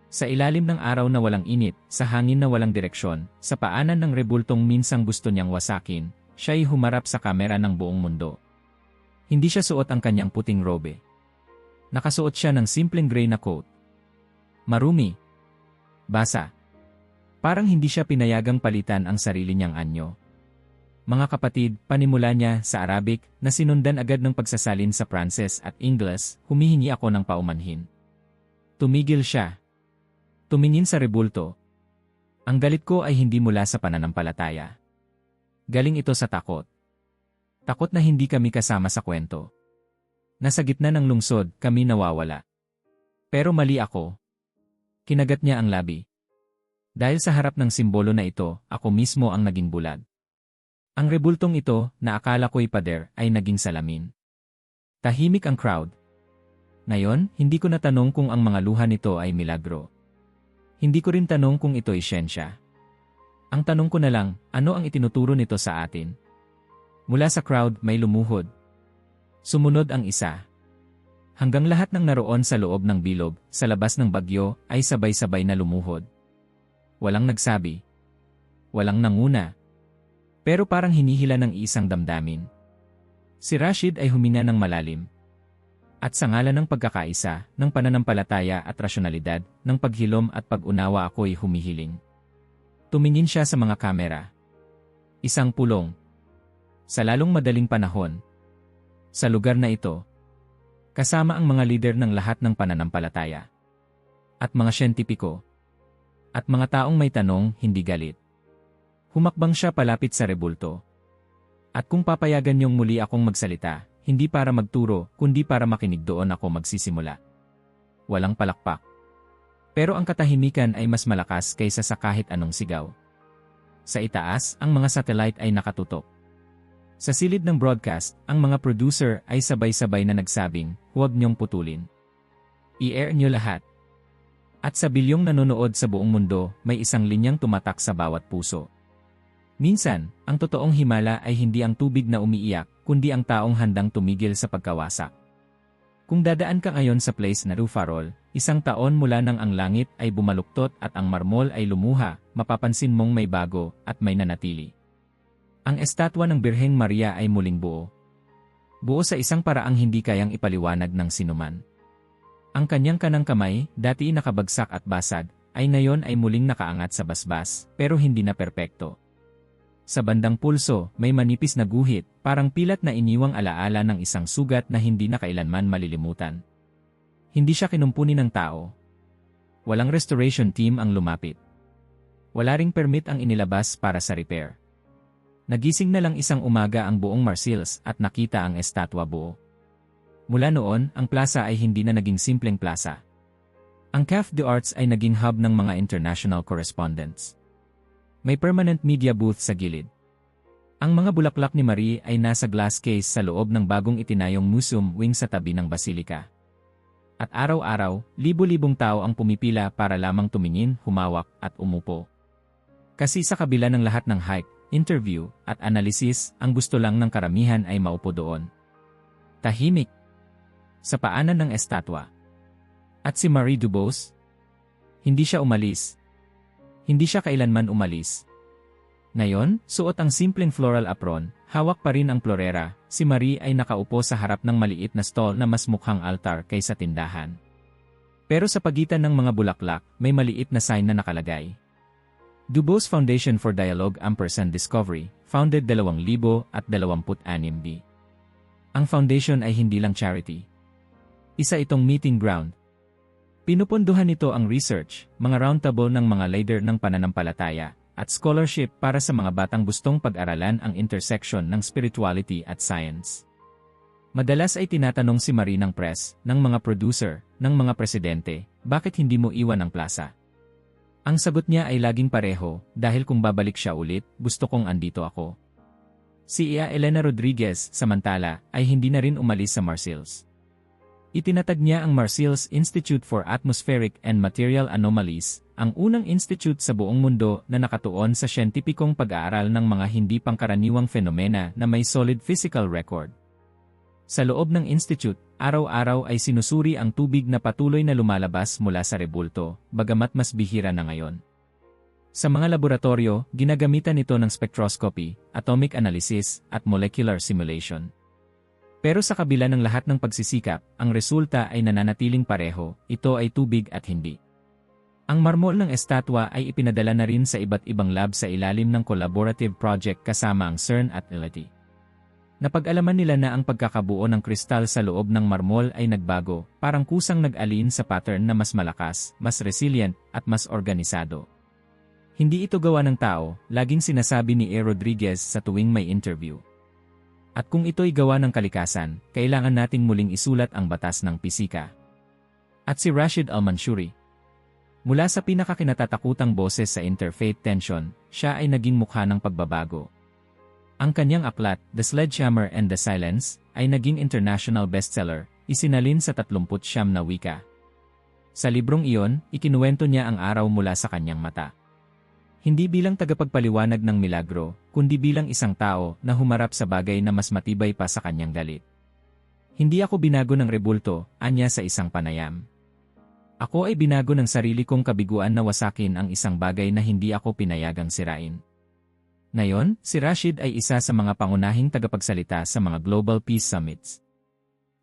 Sa ilalim ng araw na walang init, sa hangin na walang direksyon, sa paanan ng rebultong minsang gusto niyang wasakin, siya ay humarap sa kamera ng buong mundo. Hindi siya suot ang kanyang puting robe. Nakasuot siya ng simpleng gray na coat. Marumi. Basa. Parang hindi siya pinayagang palitan ang sarili niyang anyo. Mga kapatid, panimula niya sa Arabic na sinundan agad ng pagsasalin sa Pranses at Ingles, humihingi ako ng paumanhin. Tumigil siya. Tumingin sa rebulto. Ang galit ko ay hindi mula sa pananampalataya. Galing ito sa takot. Takot na hindi kami kasama sa kwento. Nasa gitna ng lungsod, kami nawawala. Pero mali ako. Kinagat niya ang labi. Dahil sa harap ng simbolo na ito, ako mismo ang naging bulag. Ang rebultong ito, na akala ko'y pader, ay naging salamin. Tahimik ang crowd. Ngayon, hindi ko natanong kung ang mga luha nito ay milagro. Hindi ko rin tanong kung ito ay siyensya. Ang tanong ko na lang, ano ang itinuturo nito sa atin? Mula sa crowd, may lumuhod. Sumunod ang isa. Hanggang lahat ng naroon sa loob ng bilog, sa labas ng bagyo, ay sabay-sabay na lumuhod. Walang nagsabi. Walang nanguna. Pero parang hinihila ng isang damdamin. Si Rashid ay huminga ng malalim. At sa ngalan ng pagkakaisa, ng pananampalataya at rasyonalidad, ng paghilom at pag-unawa ako'y humihiling. Tumingin siya sa mga kamera. Isang pulong. Sa lalong madaling panahon. Sa lugar na ito. Kasama ang mga lider ng lahat ng pananampalataya. At mga siyentipiko. At mga taong may tanong, hindi galit. Humakbang siya palapit sa rebulto. At kung papayagan niyong muli akong magsalita, hindi para magturo, kundi para makinig doon ako magsisimula. Walang palakpak. Pero ang katahimikan ay mas malakas kaysa sa kahit anong sigaw. Sa itaas, ang mga satellite ay nakatutok. Sa silid ng broadcast, ang mga producer ay sabay-sabay na nagsabing, huwag niyong putulin. I-air niyo lahat. At sa bilyong nanonood sa buong mundo, may isang linyang tumatak sa bawat puso. Minsan, ang totoong himala ay hindi ang tubig na umiiyak, kundi ang taong handang tumigil sa pagkawasak. Kung dadaan ka ngayon sa place na Rue Farol, isang taon mula nang ang langit ay bumaluktot at ang marmol ay lumuha, mapapansin mong may bago at may nanatili. Ang estatwa ng Birheng Maria ay muling buo. Buo sa isang paraang hindi kayang ipaliwanag ng sinuman. Ang kanyang kanang kamay, dati nakabagsak at basag, ay ngayon ay muling nakaangat sa basbas, pero hindi na perpekto. Sa bandang pulso, may manipis na guhit, parang pilat na iniwang alaala ng isang sugat na hindi na kailanman malilimutan. Hindi siya kinumpuni ng tao. Walang restoration team ang lumapit. Wala ring permit ang inilabas para sa repair. Nagising na lang isang umaga ang buong Marseilles at nakita ang estatwa buo. Mula noon, ang plaza ay hindi na naging simpleng plaza. Ang Café des Arts ay naging hub ng mga international correspondents. May permanent media booth sa gilid. Ang mga bulaklak ni Marie ay nasa glass case sa loob ng bagong itinayong museum wing sa tabi ng basilika. At araw-araw, libo-libong tao ang pumipila para lamang tumingin, humawak at umupo. Kasi sa kabila ng lahat ng hype, interview at analysis, ang gusto lang ng karamihan ay maupo doon. Tahimik. Sa paanan ng estatwa. At si Marie Dubos? Hindi siya umalis. Hindi siya kailanman umalis. Ngayon, suot ang simpleng floral apron, hawak pa rin ang florera, si Marie ay nakaupo sa harap ng maliit na stall na mas mukhang altar kaysa tindahan. Pero sa pagitan ng mga bulaklak, may maliit na sign na nakalagay. Dubos Foundation for Dialogue & Discovery, founded 2026B. Ang foundation ay hindi lang charity. Isa itong meeting ground. Pinupunduhan nito ang research, mga roundtable ng mga leader ng pananampalataya, at scholarship para sa mga batang gustong pag-aralan ang intersection ng spirituality at science. Madalas ay tinatanong si Marie ng press, ng mga producer, ng mga presidente, bakit hindi mo iwan ang plaza? Ang sagot niya ay laging pareho, dahil kung babalik siya ulit, gusto kong andito ako. Si Ia Elena Rodriguez, samantala, ay hindi na rin umalis sa Marseilles. Itinatag niya ang Marseilles Institute for Atmospheric and Material Anomalies, ang unang institute sa buong mundo na nakatuon sa siyentipikong pag-aaral ng mga hindi pangkaraniwang fenomena na may solid physical record. Sa loob ng institute, araw-araw ay sinusuri ang tubig na patuloy na lumalabas mula sa rebulto, bagamat mas bihira na ngayon. Sa mga laboratorio, ginagamitan ito ng spectroscopy, atomic analysis, at molecular simulation. Pero sa kabila ng lahat ng pagsisikap, ang resulta ay nananatiling pareho, ito ay tubig at hindi. Ang marmol ng estatwa ay ipinadala na rin sa iba't ibang lab sa ilalim ng collaborative project kasama ang CERN at LIT. Napag-alaman nila na ang pagkakabuo ng kristal sa loob ng marmol ay nagbago, parang kusang nag-alin sa pattern na mas malakas, mas resilient, at mas organisado. Hindi ito gawa ng tao, laging sinasabi ni E. Rodriguez sa tuwing may interview. At kung ito'y gawa ng kalikasan, kailangan nating muling isulat ang batas ng pisika. At si Rashid Al-Manshuri. Mula sa pinakakinatatakutang boses sa interfaith tension, siya ay naging mukha ng pagbabago. Ang kanyang aklat, The Sledgehammer and the Silence, ay naging international bestseller, isinalin sa 39 na wika. Sa librong iyon, ikinuwento niya ang araw mula sa kanyang mata. Hindi bilang tagapagpaliwanag ng milagro, kundi bilang isang tao na humarap sa bagay na mas matibay pa sa kanyang galit. Hindi ako binago ng rebulto, anya sa isang panayam. Ako ay binago ng sarili kong kabiguan na wasakin ang isang bagay na hindi ako pinayagang sirain. Ngayon, si Rashid ay isa sa mga pangunahing tagapagsalita sa mga Global Peace Summits.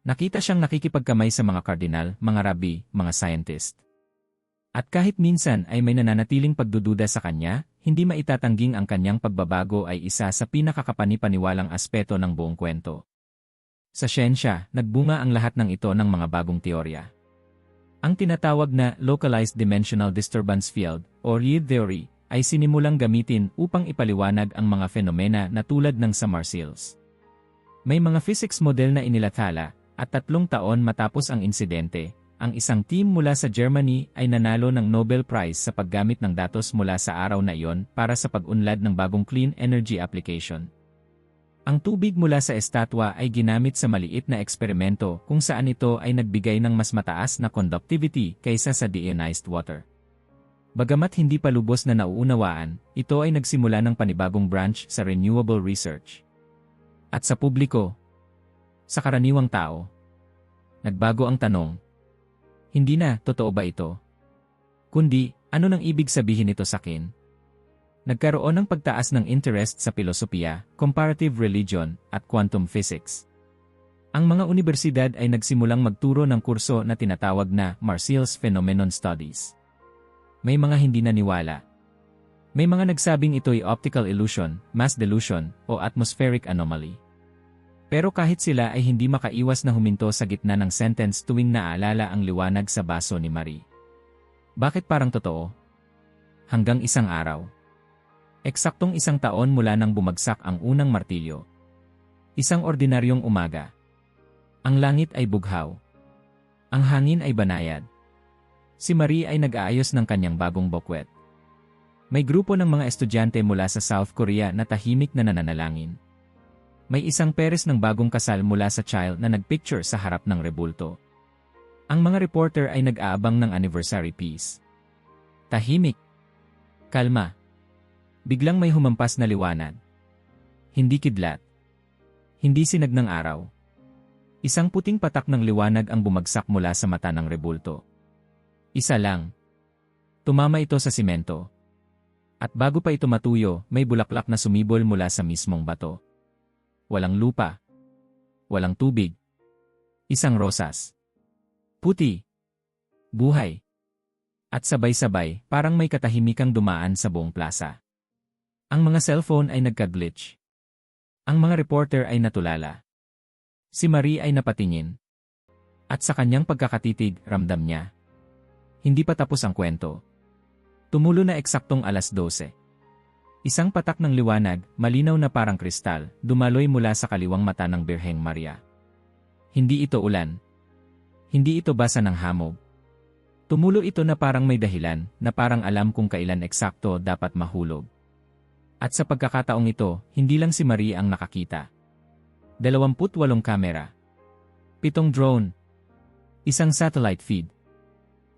Nakita siyang nakikipagkamay sa mga kardinal, mga rabbi, mga scientist. At kahit minsan ay may nananatiling pagdududa sa kanya, hindi maitatangging ang kanyang pagbabago ay isa sa pinakakapani-paniwalang aspeto ng buong kwento. Sa siyensya, nagbunga ang lahat ng ito ng mga bagong teorya. Ang tinatawag na Localized Dimensional Disturbance Field, o LID theory, ay sinimulang gamitin upang ipaliwanag ang mga fenomena na tulad ng sa Marseilles. May mga physics model na inilathala, at 3 taon matapos ang insidente, ang isang team mula sa Germany ay nanalo ng Nobel Prize sa paggamit ng datos mula sa araw na iyon para sa pag-unlad ng bagong clean energy application. Ang tubig mula sa estatwa ay ginamit sa maliit na eksperimento kung saan ito ay nagbigay ng mas mataas na conductivity kaysa sa deionized water. Bagamat hindi pa lubos na nauunawaan, ito ay nagsimula ng panibagong branch sa renewable research. At sa publiko, sa karaniwang tao, nagbago ang tanong, hindi na, totoo ba ito? Kundi, ano nang ibig sabihin ito sa akin? Nagkaroon ng pagtaas ng interest sa filosofiya, comparative religion, at quantum physics. Ang mga universidad ay nagsimulang magturo ng kurso na tinatawag na Marseilles Phenomenon Studies. May mga hindi naniwala. May mga nagsabing ito'y optical illusion, mass delusion, o atmospheric anomaly. Pero kahit sila ay hindi makaiwas na huminto sa gitna ng sentence tuwing naalala ang liwanag sa baso ni Marie. Bakit parang totoo? Hanggang isang araw. Eksaktong 1 taon mula nang bumagsak ang unang martilyo. Isang ordinaryong umaga. Ang langit ay bughaw. Ang hangin ay banayad. Si Marie ay nag-aayos ng kanyang bagong bokwet. May grupo ng mga estudyante mula sa South Korea na tahimik na nananalangin. May isang pares ng bagong kasal mula sa Chile na nagpicture sa harap ng rebulto. Ang mga reporter ay nag-aabang ng anniversary piece. Tahimik. Kalma. Biglang may humampas na liwanag. Hindi kidlat. Hindi sinag ng araw. Isang puting patak ng liwanag ang bumagsak mula sa mata ng rebulto. Isa lang. Tumama ito sa simento. At bago pa ito matuyo, may bulaklak na sumibol mula sa mismong bato. Walang lupa. Walang tubig. Isang rosas. Puti. Buhay. At sabay-sabay, parang may katahimikang dumaan sa buong plaza. Ang mga cellphone ay nagka-glitch. Ang mga reporter ay natulala. Si Marie ay napatingin. At sa kanyang pagkakatitig, ramdam niya. Hindi pa tapos ang kwento. Tumulo na eksaktong 12:00. Isang patak ng liwanag, malinaw na parang kristal, dumaloy mula sa kaliwang mata ng Birheng Maria. Hindi ito ulan. Hindi ito basa ng hamog. Tumulo ito na parang may dahilan, na parang alam kung kailan eksakto dapat mahulog. At sa pagkakataong ito, hindi lang si Marie ang nakakita. 28 kamera. 7 drone. Isang satellite feed.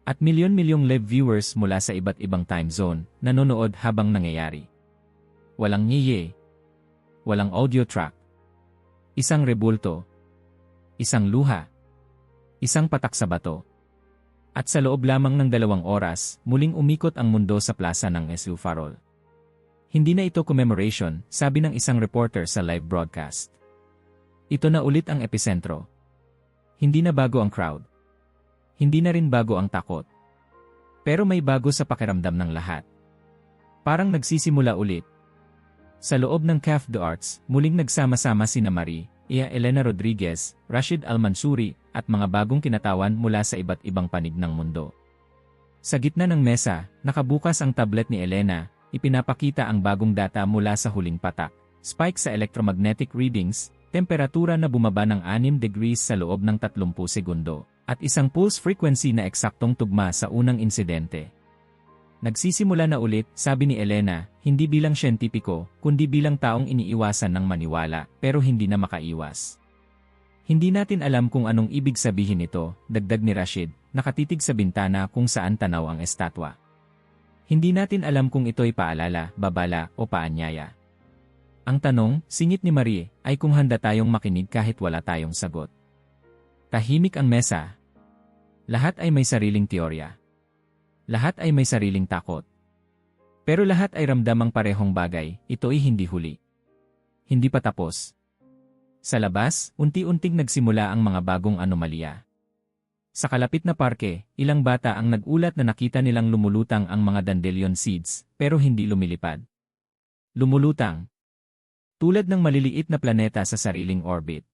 At milyon-milyong live viewers mula sa iba't ibang time zone, nanonood habang nangyayari. Walang ngiye. Walang audio track. Isang rebulto. Isang luha. Isang patak sa bato. At sa loob lamang ng 2 oras, muling umikot ang mundo sa plaza ng SU Farol. Hindi na ito commemoration, sabi ng isang reporter sa live broadcast. Ito na ulit ang epicentro. Hindi na bago ang crowd. Hindi na rin bago ang takot. Pero may bago sa pakiramdam ng lahat. Parang nagsisimula ulit. Sa loob ng Caf de Arts, muling nagsama-sama sina Marie, Elena Rodriguez, Rashid Al-Mansuri, at mga bagong kinatawan mula sa iba't ibang panig ng mundo. Sa gitna ng mesa, nakabukas ang tablet ni Elena, ipinapakita ang bagong data mula sa huling patak, spike sa electromagnetic readings, temperatura na bumaba ng 6 degrees sa loob ng 30 segundo, at isang pulse frequency na eksaktong tugma sa unang insidente. Nagsisimula na ulit, sabi ni Elena, hindi bilang siyentipiko, kundi bilang taong iniiwasan ng maniwala, pero hindi na makaiwas. Hindi natin alam kung anong ibig sabihin nito, dagdag ni Rashid, nakatitig sa bintana kung saan tanaw ang estatwa. Hindi natin alam kung ito'y paalala, babala, o paanyaya. Ang tanong, singit ni Marie, ay kung handa tayong makinig kahit wala tayong sagot. Tahimik ang mesa. Lahat ay may sariling teorya. Lahat ay may sariling takot. Pero lahat ay ramdamang parehong bagay, ito'y hindi huli. Hindi pa tapos. Sa labas, unti-unting nagsimula ang mga bagong anomalya. Sa kalapit na parke, ilang bata ang nagulat na nakita nilang lumulutang ang mga dandelion seeds, pero hindi lumilipad. Lumulutang. Tulad ng maliliit na planeta sa sariling orbit.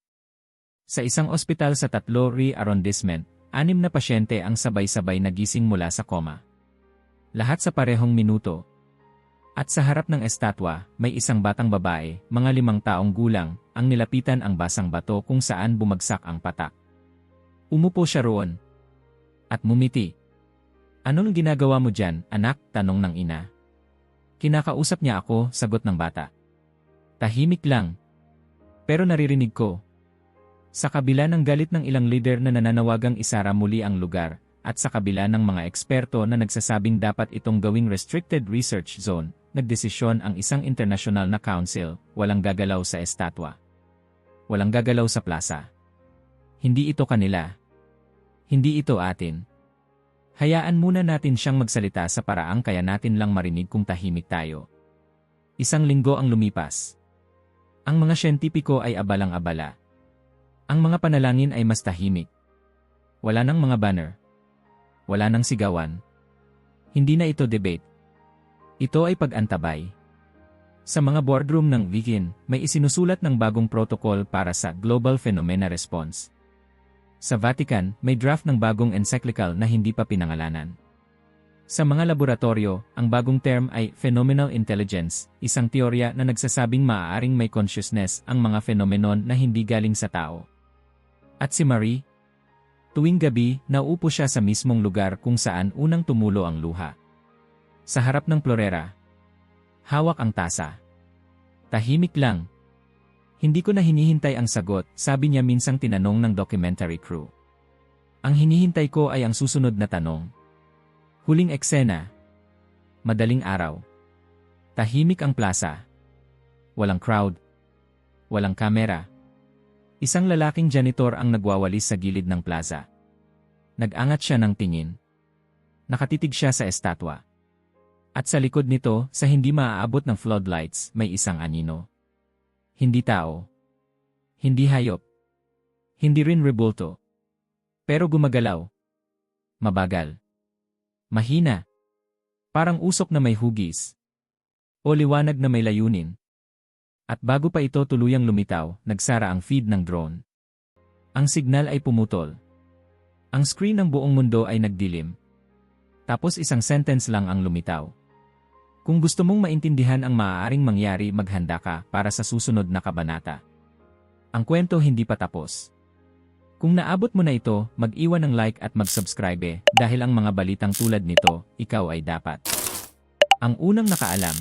Sa isang ospital sa 3 arrondissement, 6 na pasyente ang sabay-sabay nagising mula sa koma. Lahat sa parehong minuto. At sa harap ng estatwa, may isang batang babae, mga 5 taong gulang, ang nilapitan ang basang bato kung saan bumagsak ang patak. Umupo siya roon. At mumiti. Anong ginagawa mo dyan, anak? Tanong ng ina. Kinakausap niya ako, sagot ng bata. Tahimik lang. Pero naririnig ko. Sa kabila ng galit ng ilang leader na nananawagang isara muli ang lugar, at sa kabila ng mga eksperto na nagsasabing dapat itong gawing restricted research zone, nagdesisyon ang isang international na council, walang gagalaw sa estatwa. Walang gagalaw sa plaza. Hindi ito kanila. Hindi ito atin. Hayaan muna natin siyang magsalita sa paraang kaya natin lang marinig kung tahimik tayo. 1 linggo ang lumipas. Ang mga siyentipiko ay abalang-abala. Ang mga panalangin ay mas tahimik. Wala nang mga banner. Wala nang sigawan. Hindi na ito debate. Ito ay pag-antabay. Sa mga boardroom ng Vikin, may isinusulat ng bagong protocol para sa Global Phenomena Response. Sa Vatican, may draft ng bagong encyclical na hindi pa pinangalanan. Sa mga laboratorio, ang bagong term ay Phenomenal Intelligence, isang teorya na nagsasabing maaaring may consciousness ang mga phenomenon na hindi galing sa tao. At si Marie? Tuwing gabi, nauupo siya sa mismong lugar kung saan unang tumulo ang luha. Sa harap ng florera. Hawak ang tasa. Tahimik lang. Hindi ko na hinihintay ang sagot, sabi niya minsang tinanong ng documentary crew. Ang hinihintay ko ay ang susunod na tanong. Huling eksena. Madaling araw. Tahimik ang plaza. Walang crowd. Walang kamera. Isang lalaking janitor ang nagwawalis sa gilid ng plaza. Nag-angat siya ng tingin. Nakatitig siya sa estatwa. At sa likod nito, sa hindi maaabot ng floodlights, may isang anino. Hindi tao. Hindi hayop. Hindi rin rebulto. Pero gumagalaw. Mabagal. Mahina. Parang usok na may hugis. O liwanag na may layunin. At bago pa ito tuluyang lumitaw, nagsara ang feed ng drone. Ang signal ay pumutol. Ang screen ng buong mundo ay nagdilim. Tapos isang sentence lang ang lumitaw. Kung gusto mong maintindihan ang maaaring mangyari, maghanda ka para sa susunod na kabanata. Ang kwento hindi pa tapos. Kung naabot mo na ito, mag-iwan ng like at mag-subscribe dahil ang mga balitang tulad nito, ikaw ay dapat ang unang nakaalam.